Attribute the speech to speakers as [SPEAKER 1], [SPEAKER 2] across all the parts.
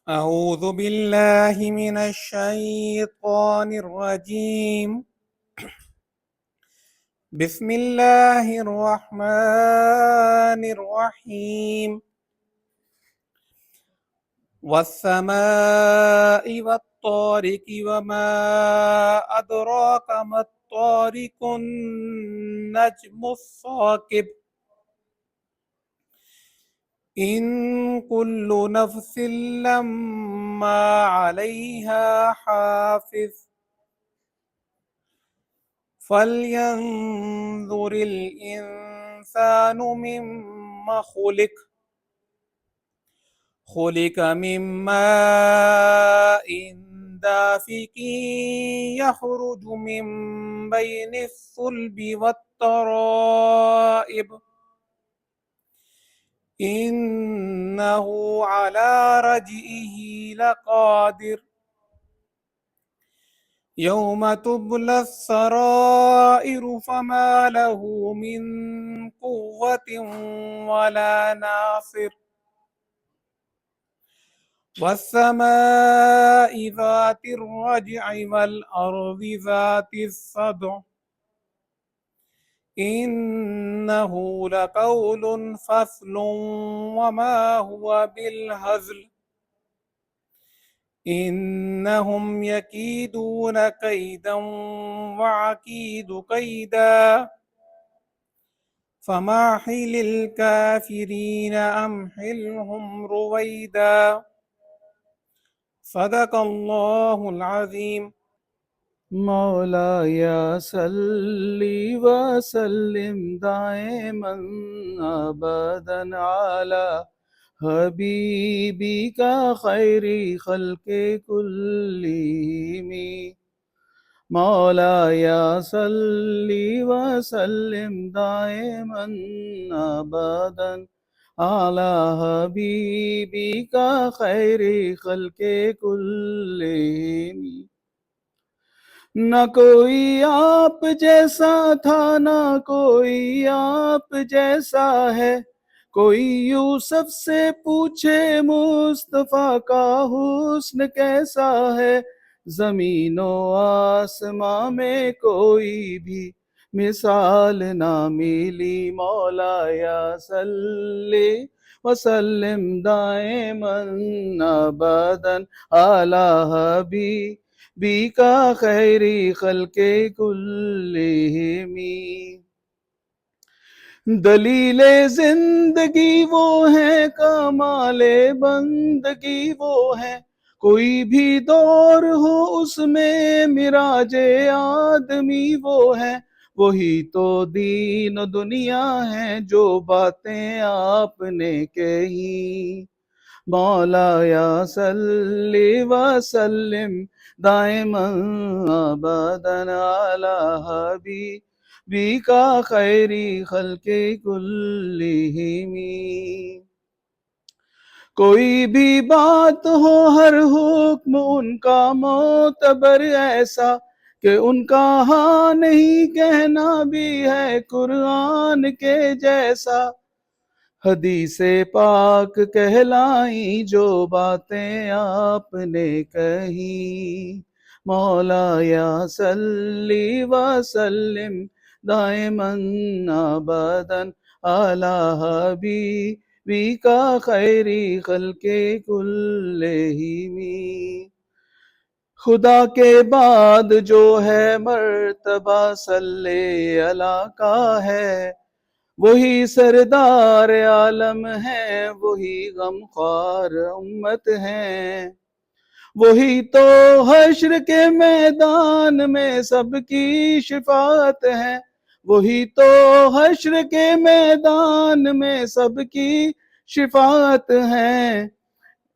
[SPEAKER 1] أعوذ بالله من الشيطان الرجيم. بسم الله الرحمن الرحيم. والسماء والطارق وما أدراك ما الطارق النجم الثاقب إن كل نفس لما عليها حافظ فلينظر الإنسان مما خلق من ماء دافق يخرج من بين الصلب والترائب إنه على رجعه لقادر يوم تبلى السرائر فما له من قوة ولا ناصر والسماء ذات الرجع والأرض ذات الصدع إنه لقول فصل وما هو بالهزل إنهم يكيدون كيدا وأكيد كيدا فمهل الكافرين أمهلهم رويدا صدق الله العظيم.
[SPEAKER 2] مولاي صل وسلم دائما ابدا على حبیبک خیر خلق کلہم مولاي صل وسلم دائما ابدا على حبیبک خیر خلق کلہم نہ کوئی آپ جیسا تھا نہ کوئی آپ جیسا ہے کوئی یوسف سے پوچھے مصطفیٰ کا حسن کیسا ہے زمین و آسماں میں کوئی بھی مثال نہ ملی مولایا صلی وسلم دائما ابدا علی حبیبک خیر خلق کلہم دلیل زندگی وہ ہیں کمال بندگی وہ ہیں کوئی بھی دور ہو اس میں معراج آدمی وہ ہیں وہی تو دین و دنیا ہیں جو باتیں آپ نے کہی مولایا صلی وسلم دائما ابدا علی حبیبک خیر خلق کلہم کوئی بھی بات ہو ہر حکم ان کا معتبر ایسا کہ ان کا ہاں نہیں کہنا بھی ہے قرآن کے جیسا حدیث پاک کہلائیں جو باتیں آپ نے کہی مولایا صلی وسلم دائما ابدا علی حبیبک خیر خلق کلہم خدا کے بعد جو ہے مرتبہ صلی اللہ کا ہے وہی سردار عالم ہے وہی غمخوار امت ہے وہی تو حشر کے میدان میں سب کی شفاعت ہے وہی تو حشر کے میدان میں سب کی شفاعت ہے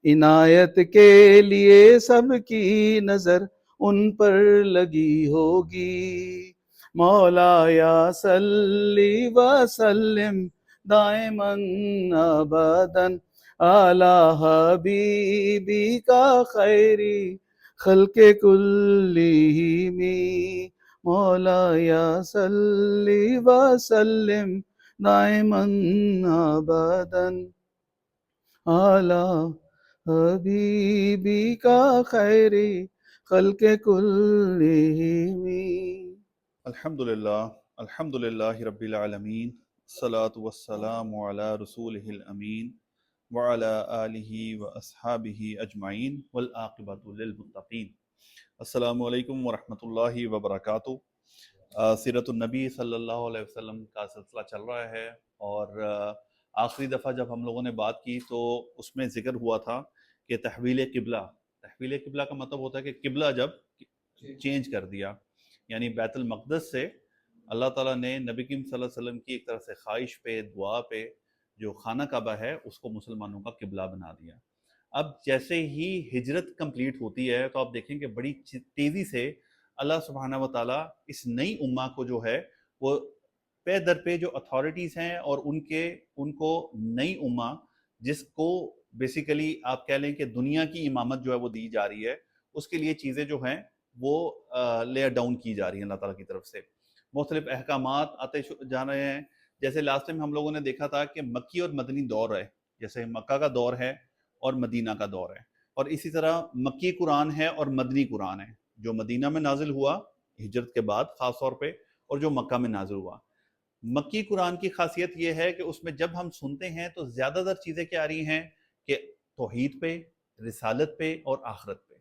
[SPEAKER 2] عنایت کے لیے سب کی نظر ان پر لگی ہوگی مولایا صلی وسلم دائما ابدا علی حبیبک خیر خلق کلہم مولایا صلی وسلم دائما ابدا علی حبیبی کا خیر خلق کلہم.
[SPEAKER 3] الحمد للہ رب العالمین، الصلاۃ والسلام علی رسولہ الامین وعلی آلہ واصحابہ اجمعین والعاقبۃ للمتقین. السلام علیکم ورحمۃ اللہ وبرکاتہ. سیرت النبی صلی اللہ علیہ وسلم کا سلسلہ چل رہا ہے، اور آخری دفعہ جب ہم لوگوں نے بات کی تو اس میں ذکر ہوا تھا کہ تحویل قبلہ کا مطلب ہوتا ہے کہ قبلہ جب چینج کر دیا، یعنی بیت المقدس سے اللہ تعالیٰ نے نبی کریم صلی اللہ علیہ وسلم کی ایک طرح سے خواہش پہ، دعا پہ، جو خانہ کعبہ ہے اس کو مسلمانوں کا قبلہ بنا دیا. اب جیسے ہی ہجرت کمپلیٹ ہوتی ہے تو آپ دیکھیں کہ بڑی تیزی سے اللہ سبحانہ و تعالیٰ اس نئی امہ کو جو ہے وہ پے در پہ جو اتھارٹیز ہیں اور ان کو نئی امہ جس کو بیسیکلی آپ کہہ لیں کہ دنیا کی امامت جو ہے وہ دی جا رہی ہے، اس کے لیے چیزیں جو ہیں وہ لیئر ڈاؤن کی جا رہی ہیں اللہ تعالیٰ کی طرف سے. مختلف احکامات آتے جا رہے ہیں. جیسے لاسٹ ٹائم ہم لوگوں نے دیکھا تھا کہ مکی اور مدنی دور ہے، جیسے مکہ کا دور ہے اور مدینہ کا دور ہے، اور اسی طرح مکی قرآن ہے اور مدنی قرآن ہے، جو مدینہ میں نازل ہوا ہجرت کے بعد خاص طور پہ، اور جو مکہ میں نازل ہوا. مکی قرآن کی خاصیت یہ ہے کہ اس میں جب ہم سنتے ہیں تو زیادہ تر چیزیں کیا آ رہی ہیں کہ توحید پہ، رسالت پہ اور آخرت پہ.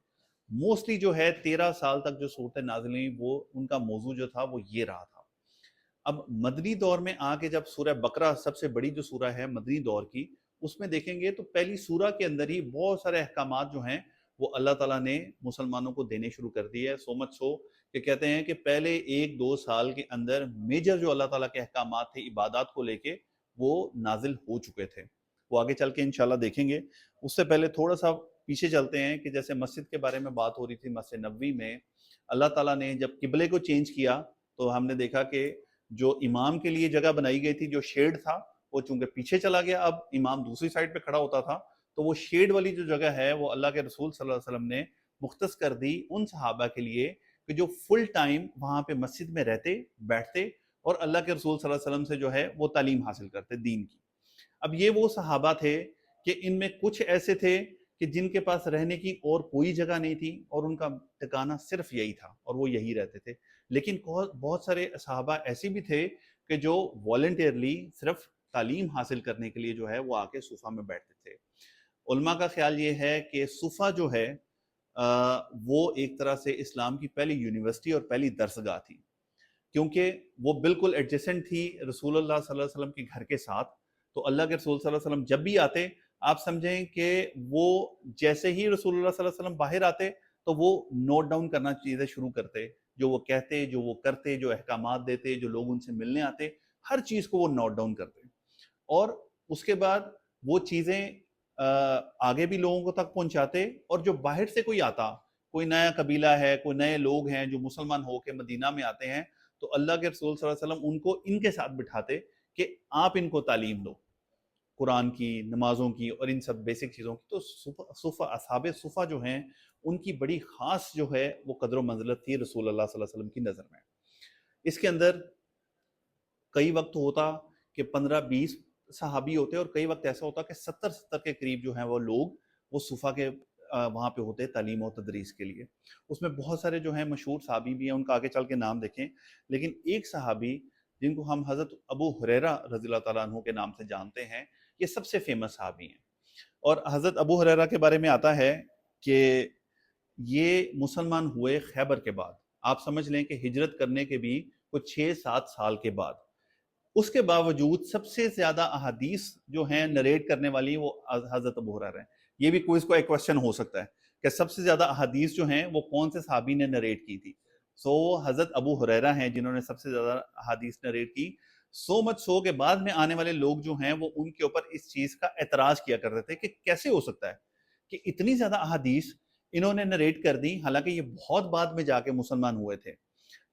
[SPEAKER 3] موسٹلی جو ہے 13 سال تک جو صورتیں نازل ہوئیں وہ ان کا موضوع جو تھا وہ یہ رہا تھا. اب مدنی دور میں آ کے جب سورہ بقرہ سب سے بڑی جو سورہ ہے مدنی دور کی، اس میں دیکھیں گے تو پہلی سورہ کے اندر ہی بہت سارے احکامات جو ہیں وہ اللہ تعالیٰ نے مسلمانوں کو دینے شروع کر دی ہے. سو مچ سو کہ کہتے ہیں کہ پہلے 1-2 سال کے اندر میجر جو اللہ تعالیٰ کے احکامات تھے عبادات کو لے کے وہ نازل ہو چکے تھے. وہ آگے چل کے انشاءاللہ دیکھیں گے. اس سے پہلے تھوڑا سا پیچھے چلتے ہیں کہ جیسے مسجد کے بارے میں بات ہو رہی تھی، مسجد نبوی میں اللہ تعالیٰ نے جب قبلے کو چینج کیا تو ہم نے دیکھا کہ جو امام کے لیے جگہ بنائی گئی تھی، جو شیڈ تھا، وہ چونکہ پیچھے چلا گیا، اب امام دوسری سائڈ پہ کھڑا ہوتا تھا، تو وہ شیڈ والی جو جگہ ہے وہ اللہ کے رسول صلی اللہ علیہ وسلم نے مختص کر دی ان صحابہ کے لیے کہ جو فل ٹائم وہاں پہ مسجد میں رہتے، بیٹھتے اور اللہ کے رسول صلی اللہ علیہ وسلم سے جو ہے وہ تعلیم حاصل کرتے دین کی. اب یہ وہ صحابہ تھے کہ ان میں کچھ ایسے تھے کہ جن کے پاس رہنے کی اور کوئی جگہ نہیں تھی اور ان کا ٹھکانہ صرف یہی تھا اور وہ یہی رہتے تھے. لیکن بہت سارے صحابہ ایسے بھی تھے کہ جو والنٹیئرلی صرف تعلیم حاصل کرنے کے لیے جو ہے وہ آ کے صفہ میں بیٹھتے تھے. علماء کا خیال یہ ہے کہ صفہ جو ہے وہ ایک طرح سے اسلام کی پہلی یونیورسٹی اور پہلی درسگاہ تھی، کیونکہ وہ بالکل ایڈجسنٹ تھی رسول اللہ صلی اللہ علیہ وسلم کے گھر کے ساتھ. تو اللہ کے رسول صلی اللہ علیہ وسلم جب بھی آتے، آپ سمجھیں کہ وہ جیسے ہی رسول اللہ صلی اللہ علیہ وسلم باہر آتے تو وہ نوٹ ڈاؤن کرنا چیزیں شروع کرتے، جو وہ کہتے، جو وہ کرتے، جو احکامات دیتے، جو لوگ ان سے ملنے آتے، ہر چیز کو وہ نوٹ ڈاؤن کرتے. اور اس کے بعد وہ چیزیں آگے بھی لوگوں کو تک پہنچاتے، اور جو باہر سے کوئی آتا، کوئی نیا قبیلہ ہے، کوئی نئے لوگ ہیں جو مسلمان ہو کے مدینہ میں آتے ہیں، تو اللہ کے رسول صلی اللہ علیہ وسلم ان کو ان کے ساتھ بٹھاتے کہ آپ ان کو تعلیم دو قرآن کی، نمازوں کی اور ان سب بیسک چیزوں کی. تو صفہ، اصحاب صفہ جو ہیں ان کی بڑی خاص جو ہے وہ قدر و منزلت تھی رسول اللہ صلی اللہ علیہ وسلم کی نظر میں. اس کے اندر کئی وقت ہوتا کہ 15-20 صحابی ہوتے، اور کئی وقت ایسا ہوتا کہ 70 کے قریب جو ہیں وہ لوگ وہ صفہ کے وہاں پہ ہوتے تعلیم و تدریس کے لیے. اس میں بہت سارے جو ہیں مشہور صحابی بھی ہیں، ان کا آگے چل کے نام دیکھیں. لیکن ایک صحابی جن کو ہم حضرت ابو ہریرہ رضی اللہ تعالیٰ عنہ کے نام سے جانتے ہیں، یہ سب سے فیمس صحابی ہیں. اور حضرت ابو ہریرہ کے بارے میں آتا ہے کہ یہ مسلمان ہوئے خیبر کے بعد. آپ سمجھ لیں کہ ہجرت کرنے کے بھی کچھ 6-7 سال کے بعد. اس کے باوجود سب سے زیادہ احادیث جو ہیں نریٹ کرنے والی وہ حضرت ابو ہریرہ ہیں. یہ بھی کوئی اس کو ایک کوشچن ہو سکتا ہے کہ سب سے زیادہ احادیث جو ہیں وہ کون سے صحابی نے نریٹ کی تھی. حضرت ابو ہریرہ ہیں جنہوں نے سب سے زیادہ احادیث نریٹ کی. سو مچ سو کہ بعد میں آنے والے لوگ جو ہیں وہ ان کے اوپر اس چیز کا اعتراض کیا کرتے تھے کہ کیسے ہو سکتا ہے کہ اتنی زیادہ احادیث انہوں نے نریٹ کر دی، حالانکہ یہ بہت بعد میں جا کے مسلمان ہوئے تھے.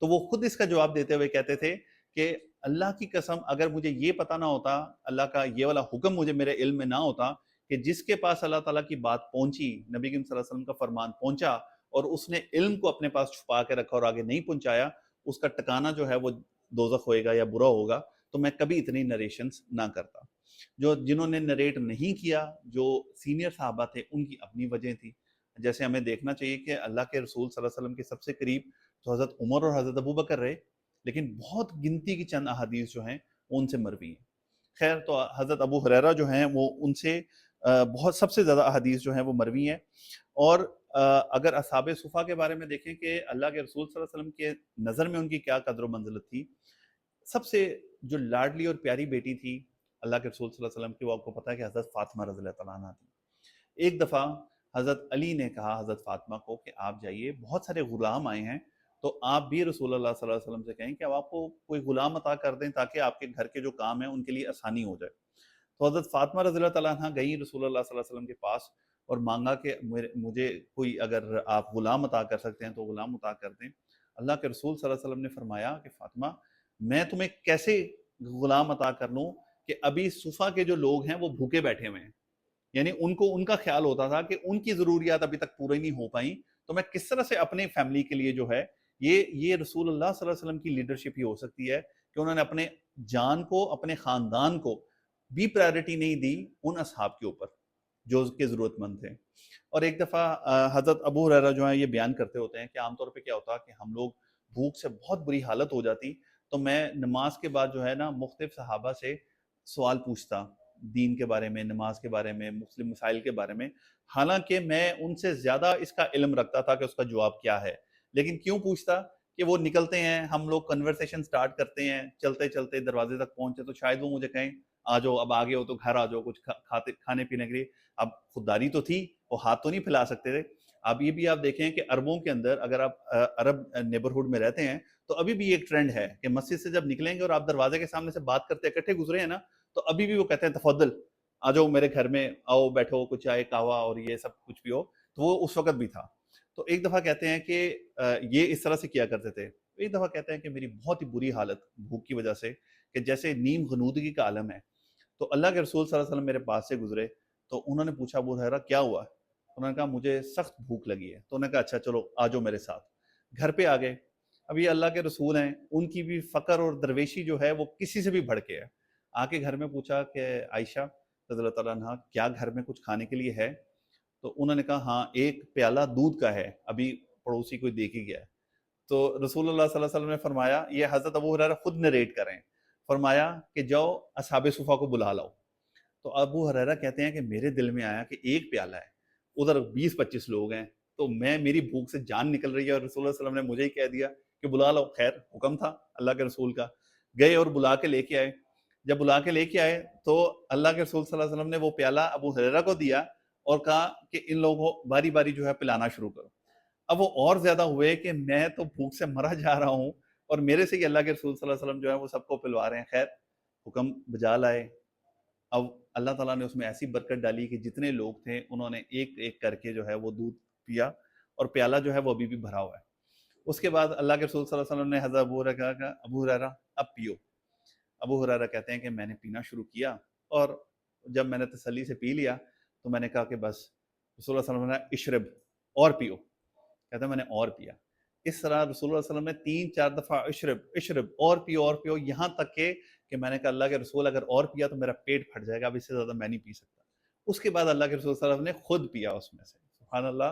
[SPEAKER 3] تو وہ خود اس کا جواب دیتے ہوئے کہتے تھے کہ اللہ کی قسم اگر مجھے یہ پتہ نہ ہوتا، اللہ کا یہ والا حکم مجھے میرے علم میں نہ ہوتا کہ جس کے پاس اللہ تعالیٰ کی بات پہنچی، نبی کریم صلی اللہ علیہ وسلم کا فرمان پہنچا اور اس نے علم کو اپنے پاس چھپا کے رکھا اور آگے نہیں پہنچایا، اس کا ٹکانہ جو ہے وہ دوزخ ہوئے گا یا برا ہوگا، تو میں کبھی اتنی نریشنز نہ کرتا. جنہوں نے نریٹ نہیں کیا، جو سینئر صحابہ تھے، ان کی اپنی وجہ تھی. جیسے ہمیں دیکھنا چاہیے کہ اللہ کے رسول صلی اللہ علیہ وسلم کے سب سے قریب تو حضرت عمر اور حضرت ابو بکر رہے، لیکن بہت گنتی کی چند احادیث جو ہیں وہ ان سے مروی ہیں. خیر، تو حضرت ابو ہریرہ جو ہیں وہ ان سے بہت سب سے زیادہ احادیث جو ہیں وہ مروی ہیں. اور اگر اصحاب صفا کے بارے میں دیکھیں کہ اللہ کے رسول صلی اللہ علیہ وسلم کے نظر میں ان کی کیا قدر و منزلت تھی، سب سے جو لاڈلی اور پیاری بیٹی تھی اللہ کے رسول صلی اللہ علیہ وسلم کی، وہ آپ کو پتہ ہے کہ حضرت فاطمہ رضی اللہ تعالیٰ عنہ تھی. ایک دفعہ حضرت علی نے کہا حضرت فاطمہ کو کہ آپ جائیے، بہت سارے غلام آئے ہیں، تو آپ بھی رسول اللہ صلی اللہ علیہ وسلم سے کہیں کہ اب آپ کو کوئی غلام عطا کر دیں تاکہ آپ کے گھر کے جو کام ہیں ان کے لیے آسانی ہو جائے. تو حضرت فاطمہ رضی اللہ تعالیٰ عنہ گئی رسول اللہ صلی اللہ علیہ وسلم کے پاس اور مانگا کہ مجھے کوئی اگر آپ غلام عطا کر سکتے ہیں تو غلام عطا کر دیں. اللہ کے رسول صلی اللہ علیہ وسلم نے فرمایا کہ فاطمہ، میں تمہیں کیسے غلام عطا کر لوں کہ ابھی صفا کے جو لوگ ہیں وہ بھوکے بیٹھے ہوئے ہیں، یعنی ان کا خیال ہوتا تھا کہ ان کی ضروریات ابھی تک پوری نہیں ہو پائیں، تو میں کس طرح سے اپنے فیملی کے لیے جو ہے یہ رسول اللہ صلی اللہ علیہ وسلم کی لیڈرشپ ہی ہو سکتی ہے کہ انہوں نے اپنے جان کو، اپنے خاندان کو بھی پرائرٹی نہیں دی ان اصحاب کے اوپر جو اس کے ضرورت مند تھے. اور ایک دفعہ حضرت ابو ہریرہ جو ہیں یہ بیان کرتے ہوتے ہیں کہ عام طور پہ کیا ہوتا کہ ہم لوگ بھوک سے بہت بری حالت ہو جاتی تو میں نماز کے بعد جو ہے نا مختلف صحابہ سے سوال پوچھتا، دین کے بارے میں، نماز کے بارے میں، مسلم مسائل کے بارے میں، حالانکہ میں ان سے زیادہ اس کا علم رکھتا تھا کہ اس کا جواب کیا ہے. لیکن کیوں پوچھتا کہ وہ نکلتے ہیں، ہم لوگ کنورسیشن سٹارٹ کرتے ہیں، چلتے چلتے دروازے تک پہنچے تو شاید وہ مجھے کہیں آ جاؤ، اب آگے ہو تو گھر آ جاؤ کچھ کھانے پینے کے لیے. اب خودداری تو تھی، وہ ہاتھ تو نہیں پھیلا سکتے تھے. اب یہ بھی آپ دیکھیں کہ عربوں کے اندر اگر آپ عرب نیبرہڈ میں رہتے ہیں تو ابھی بھی ایک ٹرینڈ ہے کہ مسجد سے جب نکلیں گے اور آپ دروازے کے سامنے سے بات کرتے اکٹھے گزرے ہیں نا، تو ابھی بھی وہ کہتے ہیں تفضل آ جاؤ میرے گھر میں، آؤ بیٹھو، کچھ چائے قہوہ اور یہ سب کچھ بھی ہو. تو وہ اس وقت بھی تھا. تو ایک دفعہ کہتے ہیں کہ یہ اس طرح سے کیا کرتے تھے. ایک دفعہ کہتے ہیں کہ میری بہت ہی بری حالت بھوک کی وجہ سے کہ جیسے نیم غنودگی کا عالم ہے. تو اللہ کے رسول صلی اللہ علیہ وسلم میرے پاس سے گزرے تو انہوں نے پوچھا ابو ہریرہ کیا ہوا؟ انہوں نے کہا مجھے سخت بھوک لگی ہے. تو انہوں نے کہا اچھا چلو آ جاؤ میرے ساتھ. گھر پہ آ گئے. اب یہ اللہ کے رسول ہیں، ان کی بھی فقر اور درویشی جو ہے وہ کسی سے بھی بڑھ کے ہے. آ کے گھر میں پوچھا کہ عائشہ رضی اللہ تعالیٰ عنہ کیا گھر میں کچھ کھانے کے لیے ہے؟ تو انہوں نے کہا ہاں ایک پیالہ دودھ کا ہے، ابھی پڑوسی کوئی دے کے گیا ہے. تو رسول اللہ صلی اللہ علیہ وسلم نے فرمایا، یہ حضرت ابو ہریرہ خود نریٹ کریں، فرمایا کہ جاؤ اصحاب صفا کو بلا لاؤ. تو ابو ہریرہ کہتے ہیں کہ میرے دل میں آیا کہ ایک پیالہ ہے، ادھر 20-25 لوگ ہیں، تو میری بھوک سے جان نکل رہی ہے اور رسول اللہ صلی اللہ علیہ وسلم نے مجھے ہی کہہ دیا کہ بلا لاؤ. خیر حکم تھا اللہ کے رسول کا. گئے اور بلا کے لے کے آئے. جب بلا کے لے کے آئے تو اللہ کے رسول صلی اللہ علیہ وسلم نے وہ پیالہ ابو ہریرہ کو دیا اور کہا کہ ان لوگوں کو باری باری جو ہے پلانا شروع کرو. اب وہ اور زیادہ ہوئے کہ میں تو بھوک سے مرا جا رہا ہوں اور میرے سے ہی اللہ کے رسول صلی اللہ علیہ وسلم جو ہے وہ سب کو پلوا رہے ہیں. خیر حکم بجا لائے. اب اللہ تعالیٰ نے اس میں ایسی برکت ڈالی کہ جتنے لوگ تھے انہوں نے ایک ایک کر کے جو ہے وہ دودھ پیا اور پیالہ جو ہے وہ ابھی بھی بھرا ہوا ہے. اس کے بعد اللہ کے رسول صلی اللہ علیہ وسلم نے حضرت ابو ہریرہ کہا کہ ابو ہریرہ اب پیو. ابو ہریرہ کہتے ہیں کہ میں نے پینا شروع کیا اور جب میں نے تسلی سے پی لیا تو میں نے کہا کہ بس. رسول اللہ صلی اللہ علیہ وسلم نے اشرب اور پیو. کہتے ہیں میں نے اور پیا. اس طرح رسول اللہ صلی اللہ علیہ وسلم نے 3-4 دفعہ اشرب اور پیو، یہاں تک کہ میں نے کہا اللہ کے رسول اگر اور پیا تو میرا پیٹ پھٹ جائے گا، اب اس سے زیادہ میں نہیں پی سکتا. اس کے بعد اللہ کے رسول صلی اللہ علیہ وسلم نے خود پیا اس میں سے. سبحان اللہ.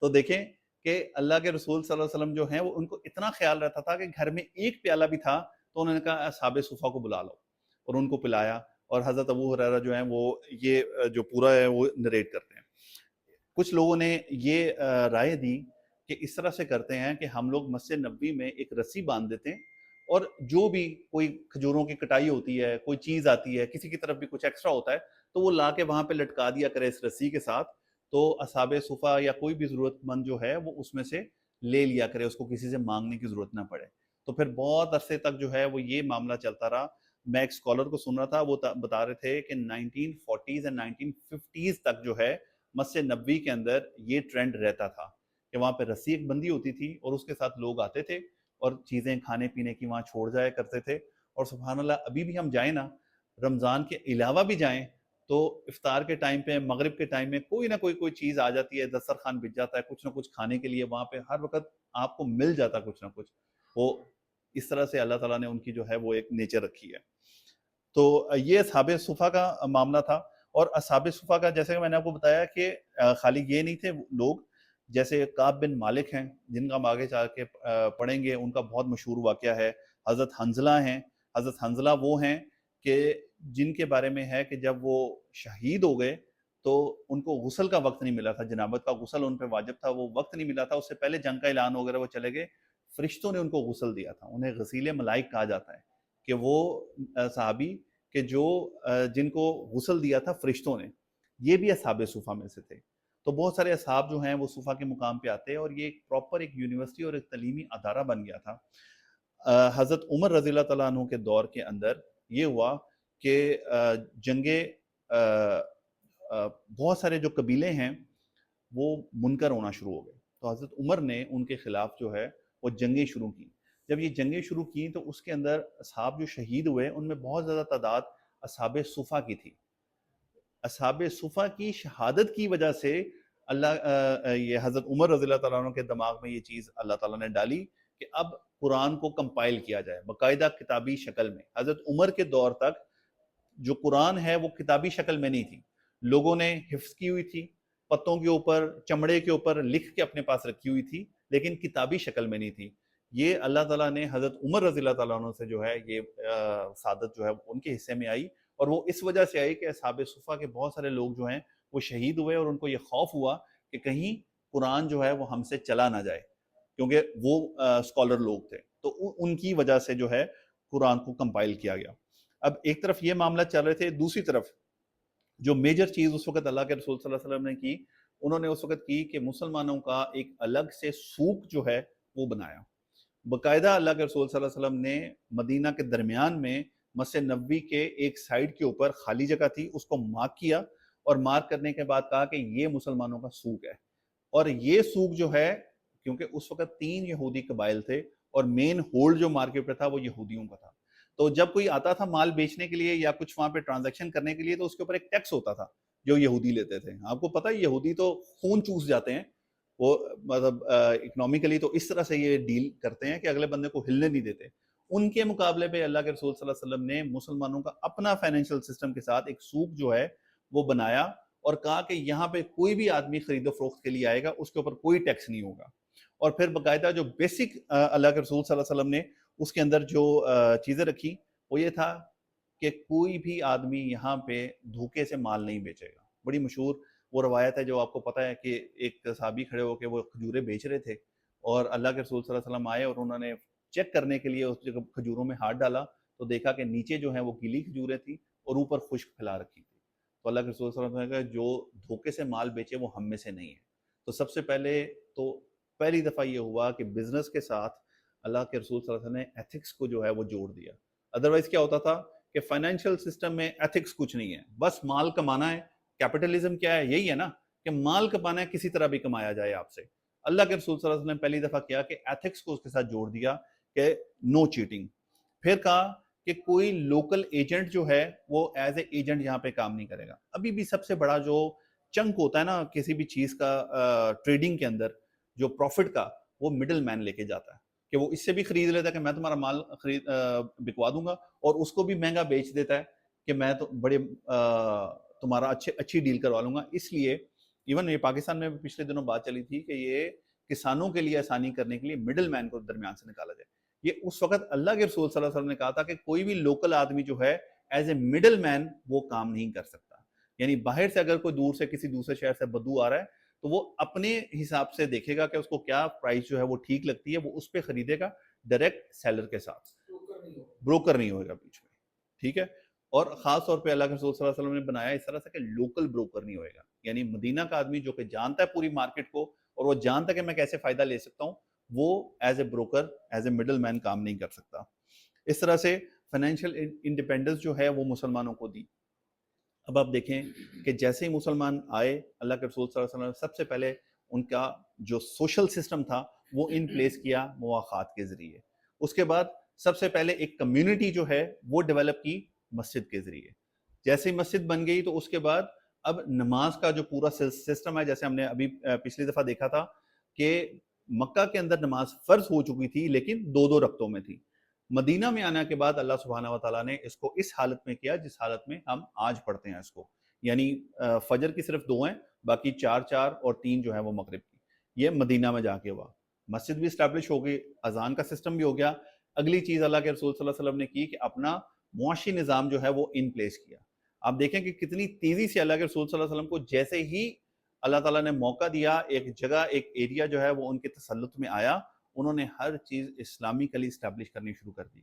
[SPEAKER 3] تو دیکھیں کہ اللہ کے رسول صلی اللہ علیہ وسلم جو ہیں وہ ان کو اتنا خیال رہتا تھا کہ گھر میں ایک پیالہ بھی تھا تو انہوں نے کہا اصحاب صفا کو بلا لو اور ان کو پلایا. اور حضرت ابو ہریرہ جو ہیں وہ یہ جو پورا ہے وہ نریٹ کرتے ہیں. کچھ لوگوں نے یہ رائے دی کہ اس طرح سے کرتے ہیں کہ ہم لوگ مسجد نبوی میں ایک رسی باندھ دیتے ہیں اور جو بھی کوئی کھجوروں کی کٹائی ہوتی ہے، کوئی چیز آتی ہے، کسی کی طرف بھی کچھ ایکسٹرا ہوتا ہے تو وہ لا کے وہاں پہ لٹکا دیا کرے اس رسی کے ساتھ. تو اصحاب صفا یا کوئی بھی ضرورت مند جو ہے وہ اس میں سے لے لیا کرے، اس کو کسی سے مانگنے کی ضرورت نہ پڑے. تو پھر بہت عرصے تک جو ہے وہ یہ معاملہ چلتا رہا. میں ایک اسکالر کو سن رہا تھا، وہ بتا رہے تھے کہ 1940s and 1950s تک جو ہے مسجد نبوی کے اندر یہ ٹرینڈ رہتا تھا کہ وہاں پہ رسی ایک بندی ہوتی تھی اور اس کے ساتھ لوگ آتے تھے اور چیزیں کھانے پینے کی وہاں چھوڑ جایا کرتے تھے. اور سبحان اللہ ابھی بھی ہم جائیں نا، رمضان کے علاوہ بھی جائیں تو افطار کے ٹائم پہ، مغرب کے ٹائم میں کوئی نہ کوئی چیز آ جاتی ہے، دسترخوان بچ جاتا ہے کچھ نہ کچھ کھانے کے لیے، وہاں پہ ہر وقت آپ کو مل جاتا کچھ نہ کچھ. وہ اس طرح سے اللہ تعالیٰ نے ان کی جو ہے وہ ایک نیچر رکھی ہے. تو یہ اصحاب صفا کا معاملہ تھا. اور اصحاب صفا کا جیسے کہ میں نے آپ کو بتایا کہ خالی یہ نہیں تھے لوگ، جیسے کعب بن مالک ہیں جن کا ہم آگے جا کے پڑھیں گے، ان کا بہت مشہور واقعہ ہے. حضرت حنظلہ ہیں. حضرت حنظلہ وہ ہیں کہ جن کے بارے میں ہے کہ جب وہ شہید ہو گئے تو ان کو غسل کا وقت نہیں ملا تھا، جنابت کا غسل ان پہ واجب تھا، وہ وقت نہیں ملا تھا. اس سے پہلے جنگ کا اعلان ہو گیا، وہ چلے گئے. فرشتوں نے ان کو غسل دیا تھا. انہیں غسیل ملائک کہا جاتا ہے کہ وہ صحابی کہ جو جن کو غسل دیا تھا فرشتوں نے، یہ بھی اصحاب صفا میں سے تھے. تو بہت سارے اصحاب جو ہیں وہ صفا کے مقام پہ آتے ہیں، اور یہ ایک پراپر ایک یونیورسٹی اور ایک تعلیمی ادارہ بن گیا تھا. حضرت عمر رضی اللہ تعالیٰ عنہ کے دور کے اندر یہ ہوا کہ جنگیں بہت سارے جو قبیلے ہیں وہ منکر ہونا شروع ہو گئے. تو حضرت عمر نے ان کے خلاف جو ہے وہ جنگیں شروع کی. جب یہ جنگیں شروع کی تو اس کے اندر اصحاب جو شہید ہوئے ان میں بہت زیادہ تعداد اصحاب صفا کی تھی. اصحاب صفا کی شہادت کی وجہ سے یہ حضرت عمر رضی اللہ تعالیٰ عنہ کے دماغ میں یہ چیز اللہ تعالیٰ نے ڈالی کہ اب قرآن کو کمپائل کیا جائے باقاعدہ کتابی شکل میں. حضرت عمر کے دور تک جو قرآن ہے وہ کتابی شکل میں نہیں تھی، لوگوں نے حفظ کی ہوئی تھی، پتوں کے اوپر چمڑے کے اوپر لکھ کے اپنے پاس رکھی ہوئی تھی، لیکن کتابی شکل میں نہیں تھی. یہ اللہ تعالیٰ نے حضرت عمر رضی اللہ تعالیٰ عنہ سے جو ہے یہ سعادت جو ہے ان کے حصے میں آئی، اور وہ اس وجہ سے آئی کہ اصحاب صفا کے بہت سارے لوگ جو ہیں وہ شہید ہوئے، اور ان کو یہ خوف ہوا کہ کہیں قرآن جو ہے وہ ہم سے چلا نہ جائے، کیونکہ وہ اسکالر لوگ تھے. تو ان کی وجہ سے جو ہے قرآن کو کمپائل کیا گیا. اب ایک طرف یہ معاملہ چل رہے تھے، دوسری طرف جو میجر چیز اس وقت اللہ کے رسول صلی اللہ علیہ وسلم نے کی، انہوں نے اس وقت کی کہ مسلمانوں کا ایک الگ سے سوق جو ہے وہ بنایا. باقاعدہ اللہ کے رسول صلی اللہ علیہ وسلم نے مدینہ کے درمیان میں مسجد نبوی کے ایک سائڈ کے اوپر خالی جگہ تھی، اس کو مارک کیا، اور مارک کرنے کے بعد کہا کہ یہ مسلمانوں کا سوق ہے. اور یہ سوق جو ہے، کیونکہ اس وقت 3 یہودی قبائل تھے اور مین ہولڈ جو مارکیٹ پہ تھا وہ یہودیوں کا تھا. تو جب کوئی آتا تھا مال بیچنے کے لیے یا کچھ وہاں پہ ٹرانزیکشن کرنے کے لیے تو اس کے اوپر ایک ٹیکس ہوتا تھا جو یہودی لیتے تھے. آپ کو پتہ ہے یہودی تو خون چوس جاتے ہیں، وہ مطلب اکنومیکلی تو اس طرح سے یہ ڈیل کرتے ہیں کہ اگلے بندے کو ہلنے نہیں دیتے. ان کے مقابلے پہ اللہ کے رسول صلی اللہ علیہ وسلم نے مسلمانوں کا اپنا فائنینشیل سسٹم کے ساتھ ایک سوق جو ہے وہ بنایا، اور کہا کہ یہاں پہ کوئی بھی آدمی خرید و فروخت کے لیے آئے گا اس کے اوپر کوئی ٹیکس نہیں ہوگا. اور پھر باقاعدہ جو بیسک اللہ کے رسول صلی اللہ علیہ وسلم نے اس کے اندر جو چیزیں رکھی وہ یہ تھا کہ کوئی بھی آدمی یہاں پہ دھوکے سے مال نہیں بیچے گا. بڑی مشہور وہ روایت ہے جو آپ کو پتہ ہے کہ ایک صحابی کھڑے ہو کے وہ کھجوریں بیچ رہے تھے، اور اللہ کے رسول صلی اللہ علیہ وسلم آئے اور انہوں نے چیک کرنے کے لیے اس جگہ کھجوروں میں ہاتھ ڈالا تو دیکھا کہ نیچے جو ہیں وہ گیلی کھجوریں تھیں اور اوپر خشک پھیلا رکھی تھی. تو اللہ کے رسول صلی اللہ علیہ وسلم نے کہا جو دھوکے سے مال بیچے وہ ہم میں سے نہیں ہے. تو سب سے پہلی دفعہ یہ ہوا کہ بزنس کے ساتھ اللہ کے رسول صلی اللہ علیہ وسلم نے ایتھکس کو جو ہے وہ جوڑ دیا. ادروائز کیا ہوتا تھا کہ فائنینشیل سسٹم میں ایتھکس کچھ نہیں ہے، بس مال کمانا ہے. کیپٹلزم کیا ہے؟ یہی ہے نا کہ مال کمانا ہے، کسی طرح بھی کمایا جائے آپ سے. اللہ کے رسول صلی اللہ علیہ وسلم نے پہلی دفعہ کیا کہ ایتھکس کو اس کے ساتھ جوڑ دیا کہ نو چیٹنگ. پھر کہا کہ کوئی لوکل ایجنٹ جو ہے وہ ایز اے ایجنٹ یہاں پہ کام نہیں کرے گا. ابھی بھی سب سے بڑا جو چنک ہوتا ہے نا کسی بھی چیز کا ٹریڈنگ کے اندر، جو پروفٹ کا، وہ مڈل مین لے کے جاتا ہے کہ وہ اس سے بھی خرید لیتا ہے کہ میں تمہارا مال بکوا دوں گا، اور اس کو بھی مہنگا بیچ دیتا ہے کہ میں تو بڑے تمہارا اچھی ڈیل کروا لوں گا. اس لیے ایون یہ پاکستان میں پچھلے دنوں بات چلی تھی کہ یہ کسانوں کے لیے آسانی کرنے کے لیے مڈل مین کو درمیان سے نکالا جائے. یہ اس وقت اللہ کے رسول صلی اللہ علیہ وسلم نے کہا تھا کہ کوئی بھی لوکل آدمی جو ہے ایز اے مڈل مین وہ کام نہیں کر سکتا. یعنی باہر سے اگر کوئی دور سے کسی دوسرے شہر سے بدو آ رہا ہے تو وہ اپنے حساب سے دیکھے گا کہ اس کو کیا پرائس جو ہے وہ ٹھیک لگتی ہے، وہ اس پہ خریدے گا ڈائریکٹ سیلر کے ساتھ، بروکر نہیں ہوئے گا بیچ میں. ٹھیک ہے. اور خاص طور پہ اللہ کے رسول صلی اللہ علیہ وسلم نے بنایا اس طرح سے کہ لوکل بروکر نہیں ہوئے گا. یعنی مدینہ کا آدمی جو کہ جانتا ہے پوری مارکیٹ کو اور وہ جانتا ہے کہ میں کیسے فائدہ لے سکتا ہوں، وہ as a broker as a middle man کام نہیں کر سکتا. اس طرح سے فائنینشیل انڈیپینڈنس جو ہے وہ مسلمانوں کو دی. اب آپ دیکھیں کہ جیسے ہی مسلمان آئے اللہ کے رسول صلی اللہ علیہ وسلم نے سب سے پہلے ان کا جو سوشل سسٹم تھا وہ ان پلیس کیا مواخات کے ذریعے. اس کے بعد سب سے پہلے ایک کمیونٹی جو ہے وہ ڈیولپ کی مسجد کے ذریعے. جیسے ہی مسجد بن گئی تو اس کے بعد اب نماز کا جو پورا سسٹم ہے، جیسے ہم نے ابھی پچھلی دفعہ دیکھا تھا کہ مکہ کے اندر نماز فرض ہو چکی تھی لیکن 2 رکعتوں میں تھی. مدینہ میں آنے کے بعد اللہ سبحانہ و تعالیٰ نے اس کو اس حالت میں کیا جس حالت میں ہم آج پڑھتے ہیں اس کو، یعنی فجر کی صرف 2 ہیں، باقی 4 اور 3 جو ہیں وہ مغرب کی، یہ مدینہ میں جا کے ہوا۔ مسجد بھی اسٹیبلش ہو گئی، اذان کا سسٹم بھی ہو گیا۔ اگلی چیز اللہ کے رسول صلی اللہ علیہ وسلم نے کی کہ اپنا معاشی نظام جو ہے وہ ان پلیس کیا۔ آپ دیکھیں کہ کتنی تیزی سے اللہ کے رسول صلی اللہ علیہ وسلم کو جیسے ہی اللہ تعالیٰ نے موقع دیا، ایک جگہ ایک ایریا جو ہے وہ ان کے تسلط میں آیا، انہوں نے ہر چیز اسلامکلی اسٹیبلش کرنی شروع کر دی۔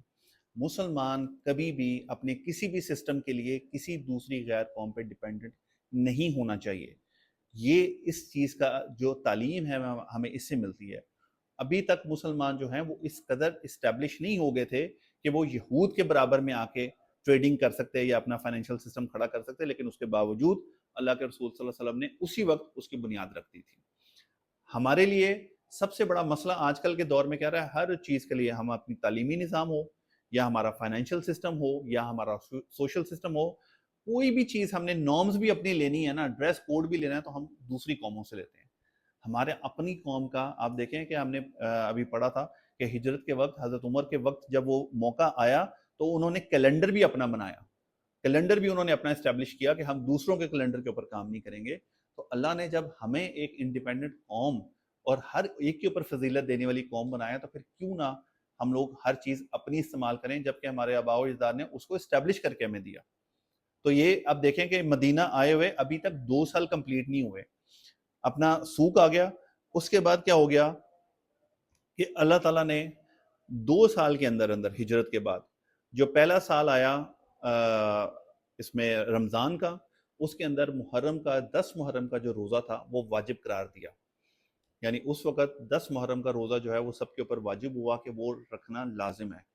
[SPEAKER 3] مسلمان کبھی بھی اپنے کسی بھی سسٹم کے لیے کسی دوسری غیر قوم پہ ڈیپینڈنٹ نہیں ہونا چاہیے۔ یہ اس چیز کا جو تعلیم ہے ہمیں اس سے ملتی ہے۔ ابھی تک مسلمان جو ہیں وہ اس قدر اسٹیبلش نہیں ہو گئے تھے کہ وہ یہود کے برابر میں آ کے ٹریڈنگ کر سکتے یا اپنا فائنینشیل سسٹم کھڑا کر سکتے، لیکن اس کے باوجود اللہ کے رسول صلی اللہ علیہ وسلم نے اسی وقت اس کی بنیاد رکھ دی تھی۔ ہمارے لیے سب سے بڑا مسئلہ آج کل کے دور میں کیا رہا ہے، ہر چیز کے لیے ہم اپنی تعلیمی نظام ہو یا ہمارا فائنینشیل سسٹم ہو یا ہمارا سوشل سسٹم ہو، کوئی بھی چیز ہم نے نارمز بھی اپنی لینی ہے نا، ڈریس کوڈ بھی لینا ہے، تو ہم دوسری قوموں سے لیتے ہیں۔ ہمارے اپنی قوم کا آپ دیکھیں کہ ہم نے ابھی پڑھا تھا کہ ہجرت کے وقت حضرت عمر کے وقت جب وہ موقع آیا تو انہوں نے کیلنڈر بھی اپنا بنایا، کیلنڈر بھی انہوں نے اپنا اسٹیبلش کیا کہ ہم دوسروں کے کیلنڈر کے اوپر کام نہیں کریں گے۔ تو اللہ نے جب ہمیں ایک انڈیپینڈنٹ قوم اور ہر ایک کے اوپر فضیلت دینے والی قوم بنایا، تو پھر کیوں نہ ہم لوگ ہر چیز اپنی استعمال کریں، جبکہ ہمارے آباء و اجداد نے اس کو اسٹیبلش کر کے ہمیں دیا۔ تو یہ اب دیکھیں کہ مدینہ آئے ہوئے ابھی تک 2 سال کمپلیٹ نہیں ہوئے، اپنا سوق آ گیا۔ اس کے بعد کیا ہو گیا کہ اللہ تعالیٰ نے 2 سال کے اندر اندر ہجرت کے بعد جو پہلا سال آیا اس میں رمضان کا، اس کے اندر محرم کا 10 محرم کا جو روزہ تھا وہ واجب قرار دیا، یعنی اس وقت 10 محرم کا روزہ جو ہے وہ سب کے اوپر واجب ہوا کہ وہ رکھنا لازم ہے۔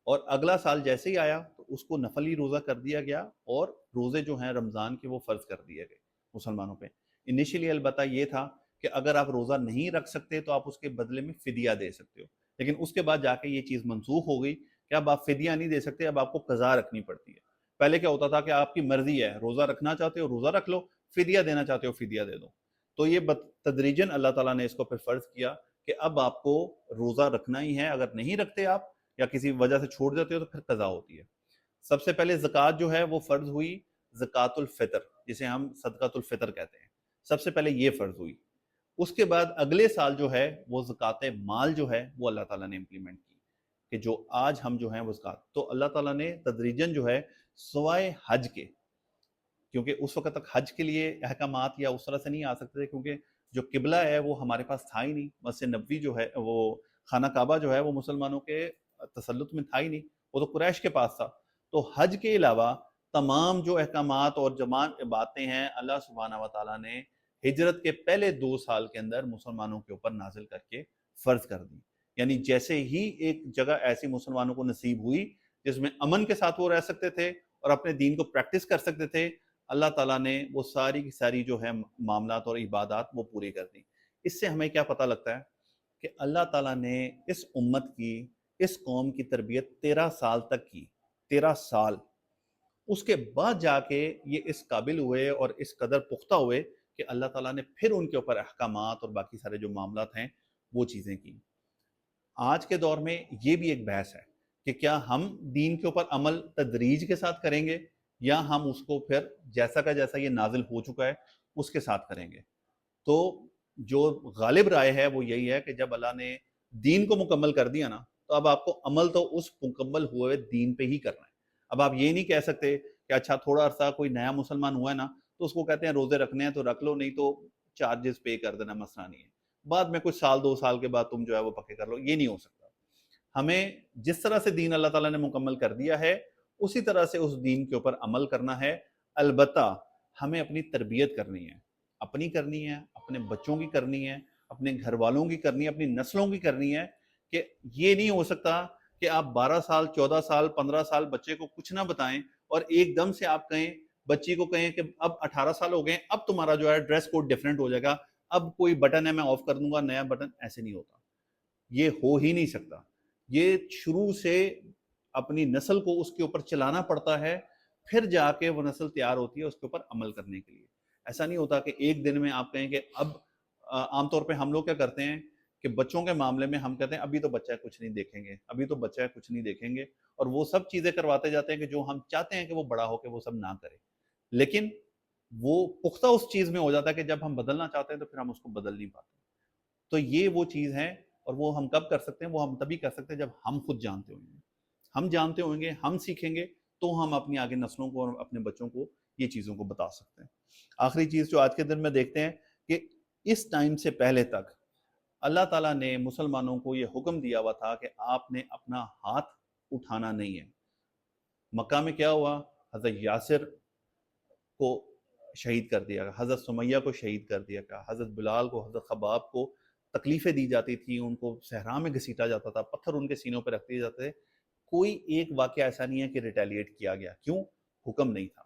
[SPEAKER 3] اور اگلا سال جیسے ہی آیا تو اس کو نفلی روزہ کر دیا گیا، اور روزے جو ہیں رمضان کے وہ فرض کر دیے گئے مسلمانوں پہ۔ انیشلی البتہ یہ تھا کہ اگر آپ روزہ نہیں رکھ سکتے تو آپ اس کے بدلے میں فدیہ دے سکتے ہو، لیکن اس کے بعد جا کے یہ چیز منسوخ ہو گئی کہ اب آپ فدیہ نہیں دے سکتے، اب آپ کو قضا رکھنی پڑتی ہے۔ پہلے کیا ہوتا تھا کہ آپ کی مرضی ہے، روزہ رکھنا چاہتے ہو روزہ رکھ لو، فدیہ دینا چاہتے ہو فدیہ دے دو۔ تو یہ تدریجاً اللہ تعالیٰ نے اس کو پھر فرض کیا کہ اب آپ کو روزہ رکھنا ہی ہے، اگر نہیں رکھتے آپ یا کسی وجہ سے چھوڑ دیتے ہو تو پھر قضا ہوتی ہے۔ سب سے پہلے زکوٰۃ جو ہے وہ فرض ہوئی، زکوٰۃ الفطر جسے ہم صدقۃ الفطر کہتے ہیں، سب سے پہلے یہ فرض ہوئی۔ اس کے بعد اگلے سال جو ہے وہ زکوٰۃ مال جو ہے وہ اللہ تعالیٰ نے امپلیمنٹ کی، کہ جو آج ہم جو ہیں وہ زکوٰۃ، تو اللہ تعالیٰ نے تدریجاً جو ہے سوائے حج کے، کیونکہ اس وقت تک حج کے لیے احکامات یا اس طرح سے نہیں آ سکتے تھے، کیونکہ جو قبلہ ہے وہ ہمارے پاس تھا ہی نہیں، مسجد نبوی جو ہے وہ خانہ کعبہ جو ہے وہ مسلمانوں کے تسلط میں تھا ہی نہیں، وہ تو قریش کے پاس تھا۔ تو حج کے علاوہ تمام جو احکامات اور جماعت باتیں ہیں اللہ سبحانہ و تعالیٰ نے ہجرت کے پہلے 2 سال کے اندر مسلمانوں کے اوپر نازل کر کے فرض کر دی۔ یعنی جیسے ہی ایک جگہ ایسی مسلمانوں کو نصیب ہوئی جس میں امن کے ساتھ وہ رہ سکتے تھے اور اپنے دین کو پریکٹس کر سکتے تھے، اللہ تعالیٰ نے وہ ساری کی ساری جو ہے معاملات اور عبادات وہ پوری کر دی۔ اس سے ہمیں کیا پتہ لگتا ہے کہ اللہ تعالیٰ نے اس امت کی، اس قوم کی تربیت 13 سال تک کی، 13 سال۔ اس کے بعد جا کے یہ اس قابل ہوئے اور اس قدر پختہ ہوئے کہ اللہ تعالیٰ نے پھر ان کے اوپر احکامات اور باقی سارے جو معاملات ہیں وہ چیزیں کی۔ آج کے دور میں یہ بھی ایک بحث ہے کہ کیا ہم دین کے اوپر عمل تدریج کے ساتھ کریں گے یا ہم اس کو پھر جیسا کا جیسا یہ نازل ہو چکا ہے اس کے ساتھ کریں گے۔ تو جو غالب رائے ہے وہ یہی ہے کہ جب اللہ نے دین کو مکمل کر دیا نا، تو اب آپ کو عمل تو اس مکمل ہوئے دین پہ ہی کرنا ہے۔ اب آپ یہ نہیں کہہ سکتے کہ اچھا تھوڑا عرصہ کوئی نیا مسلمان ہوا ہے نا تو اس کو کہتے ہیں روزے رکھنے ہیں تو رکھ لو، نہیں تو چارجز پے کر دینا، مسئلہ نہیں ہے، بعد میں کچھ سال 2 سال کے بعد تم جو ہے وہ پکے کر لو۔ یہ نہیں ہو سکتا۔ ہمیں جس طرح سے دین اللہ تعالیٰ نے مکمل کر دیا ہے اسی طرح سے اس دین کے اوپر عمل کرنا ہے۔ البتہ ہمیں اپنی تربیت کرنی ہے، اپنی کرنی ہے، اپنے بچوں کی کرنی ہے، اپنے گھر والوں کی کرنی ہے، اپنی نسلوں کی کرنی ہے۔ کہ یہ نہیں ہو سکتا کہ آپ 12 سال 14 سال 15 سال بچے کو کچھ نہ بتائیں اور ایک دم سے آپ کہیں بچی کو کہیں کہ اب 18 سال ہو گئے اب تمہارا جو ہے ڈریس کوڈ ڈیفرنٹ ہو جائے گا، اب کوئی بٹن ہے میں آف کر دوں گا، نیا بٹن۔ ایسے نہیں ہوتا، یہ ہو ہی نہیں سکتا۔ یہ شروع سے اپنی نسل کو اس کے اوپر چلانا پڑتا ہے، پھر جا کے وہ نسل تیار ہوتی ہے اس کے اوپر عمل کرنے کے لیے۔ ایسا نہیں ہوتا کہ ایک دن میں آپ کہیں کہ اب عام طور پہ ہم لوگ کیا کرتے ہیں کہ بچوں کے معاملے میں ہم کہتے ہیں ابھی تو بچہ ہے کچھ نہیں دیکھیں گے، ابھی تو بچہ ہے کچھ نہیں دیکھیں گے، اور وہ سب چیزیں کرواتے جاتے ہیں کہ جو ہم چاہتے ہیں کہ وہ بڑا ہو کے وہ سب نہ کرے، لیکن وہ پختہ اس چیز میں ہو جاتا ہے کہ جب ہم بدلنا چاہتے ہیں تو پھر ہم اس کو بدل نہیں پاتے۔ تو یہ وہ چیز ہے، اور وہ ہم کب کر سکتے ہیں؟ وہ ہم تبھی کر سکتے ہیں جب ہم خود جانتے ہوئیں گے، ہم جانتے ہوئیں گے، ہم سیکھیں گے، تو ہم اپنی آگے نسلوں کو اور اپنے بچوں کو یہ چیزوں کو بتا سکتے ہیں۔ آخری چیز جو آج کے دن میں دیکھتے ہیں کہ اس ٹائم سے پہلے تک اللہ تعالیٰ نے مسلمانوں کو یہ حکم دیا ہوا تھا کہ آپ نے اپنا ہاتھ اٹھانا نہیں ہے۔ مکہ میں کیا ہوا؟ حضرت یاسر کو شہید کر دیا گیا، حضرت سمیہ کو شہید کر دیا گیا، حضرت بلال کو، حضرت خباب کو تکلیفیں دی جاتی تھی، ان کو صحرا میں گھسیٹا جاتا تھا، پتھر ان کے سینوں پہ رکھ دیے جاتے تھے۔ کوئی ایک واقعہ ایسا نہیں ہے کہ ریٹیلیٹ کیا گیا، کیوں؟ حکم نہیں تھا۔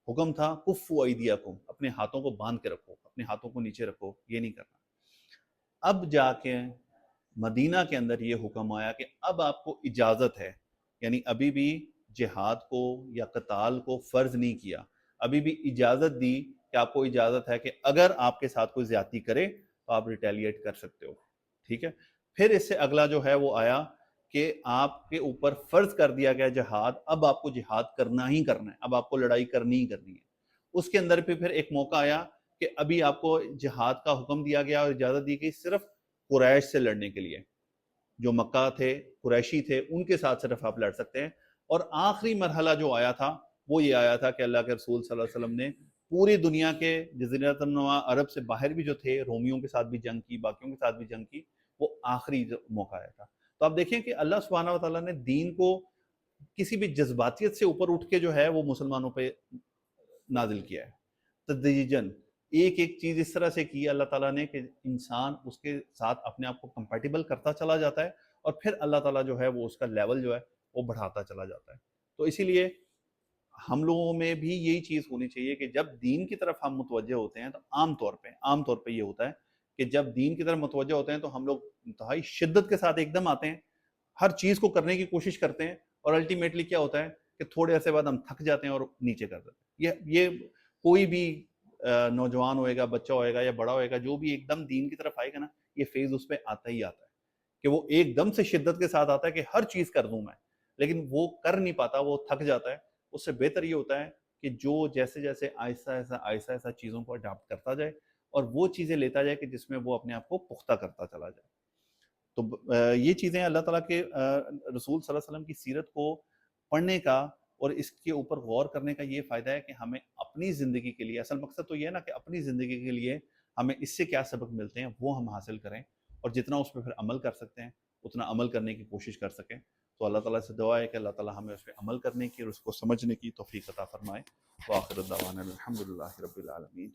[SPEAKER 3] حکم تھا کفوا ایدیکم، اپنے ہاتھوں کو باندھ کے رکھو، اپنے ہاتھوں کو نیچے رکھو، یہ نہیں کرنا۔ اب جا کے مدینہ کے اندر یہ حکم آیا کہ اب آپ کو اجازت ہے، یعنی ابھی بھی جہاد کو یا قتال کو فرض نہیں کیا، ابھی بھی اجازت دی کہ آپ کو اجازت ہے کہ اگر آپ کے ساتھ کوئی زیادتی کرے تو آپ ریٹیلیٹ کر سکتے ہو، ٹھیک ہے۔ پھر اس سے اگلا جو ہے وہ آیا کہ آپ کے اوپر فرض کر دیا گیا جہاد، اب آپ کو جہاد کرنا ہی کرنا ہے، اب آپ کو لڑائی کرنی ہی کرنی ہے۔ اس کے اندر پھر ایک موقع آیا کہ ابھی آپ کو جہاد کا حکم دیا گیا اور اجازت دی گئی صرف قریش سے لڑنے کے لیے، جو مکہ تھے، قریشی تھے، ان کے ساتھ صرف آپ لڑ سکتے ہیں۔ اور آخری مرحلہ جو آیا تھا وہ یہ آیا تھا کہ اللہ کے رسول صلی اللہ علیہ وسلم نے پوری دنیا کے جزیرۃ النما عرب سے باہر بھی جو تھے، رومیوں کے ساتھ بھی جنگ کی، باقیوں کے ساتھ بھی جنگ کی، وہ آخری موقع آیا تھا۔ تو آپ دیکھیں کہ اللہ سبحانہ وتعالیٰ نے دین کو کسی بھی جذباتیت سے اوپر اٹھ کے جو ہے وہ مسلمانوں پہ نازل کیا ہے، تدریجاً ایک ایک چیز اس طرح سے کی اللہ تعالیٰ نے کہ انسان اس کے ساتھ اپنے آپ کو کمپیٹیبل کرتا چلا جاتا ہے، اور پھر اللہ تعالیٰ جو ہے وہ اس کا لیول جو ہے وہ بڑھاتا چلا جاتا ہے۔ تو اسی لیے ہم لوگوں میں بھی یہی چیز ہونی چاہیے کہ جب دین کی طرف ہم متوجہ ہوتے ہیں تو عام طور پہ یہ ہوتا ہے کہ جب دین کی طرف متوجہ ہوتے ہیں تو ہم لوگ انتہائی شدت کے ساتھ ایک دم آتے ہیں، ہر چیز کو کرنے کی کوشش کرتے ہیں، اور الٹیمیٹلی کیا ہوتا ہے کہ تھوڑے عرصے بعد ہم تھک جاتے ہیں اور نیچے کر دیتے ہیں۔ یہ کوئی بھی نوجوان ہوئے گا، بچہ ہوئے گا یا بڑا ہوئے گا، جو بھی ایک دم دین کی طرف آئے گا نا، یہ فیز اس پہ آتا ہی آتا ہے کہ وہ ایک دم سے شدت کے ساتھ آتا ہے کہ ہر چیز کر دوں میں، لیکن وہ کر نہیں پاتا، وہ تھک جاتا ہے۔ اس سے بہتر یہ ہوتا ہے کہ جو جیسے جیسے آہستہ چیزوں کو اڈاپٹ کرتا جائے اور وہ چیزیں لیتا جائے کہ جس میں وہ اپنے آپ کو پختہ کرتا چلا جائے۔ تو یہ چیزیں اللہ تعالیٰ کے رسول صلی اللہ علیہ وسلم کی سیرت کو پڑھنے کا اور اس کے اوپر غور کرنے کا یہ فائدہ ہے کہ ہمیں اپنی زندگی کے لیے، اصل مقصد تو یہ ہے نا کہ اپنی زندگی کے لیے ہمیں اس سے کیا سبق ملتے ہیں وہ ہم حاصل کریں، اور جتنا اس پہ پھر عمل کر سکتے ہیں اتنا عمل کرنے کی کوشش کر سکیں۔ تو اللہ تعالیٰ سے دعا ہے کہ اللہ تعالیٰ ہمیں اس پہ عمل کرنے کی اور اس کو سمجھنے کی توفیق عطا فرمائے۔ وآخر الدعوانا الحمد للہ رب العالمین۔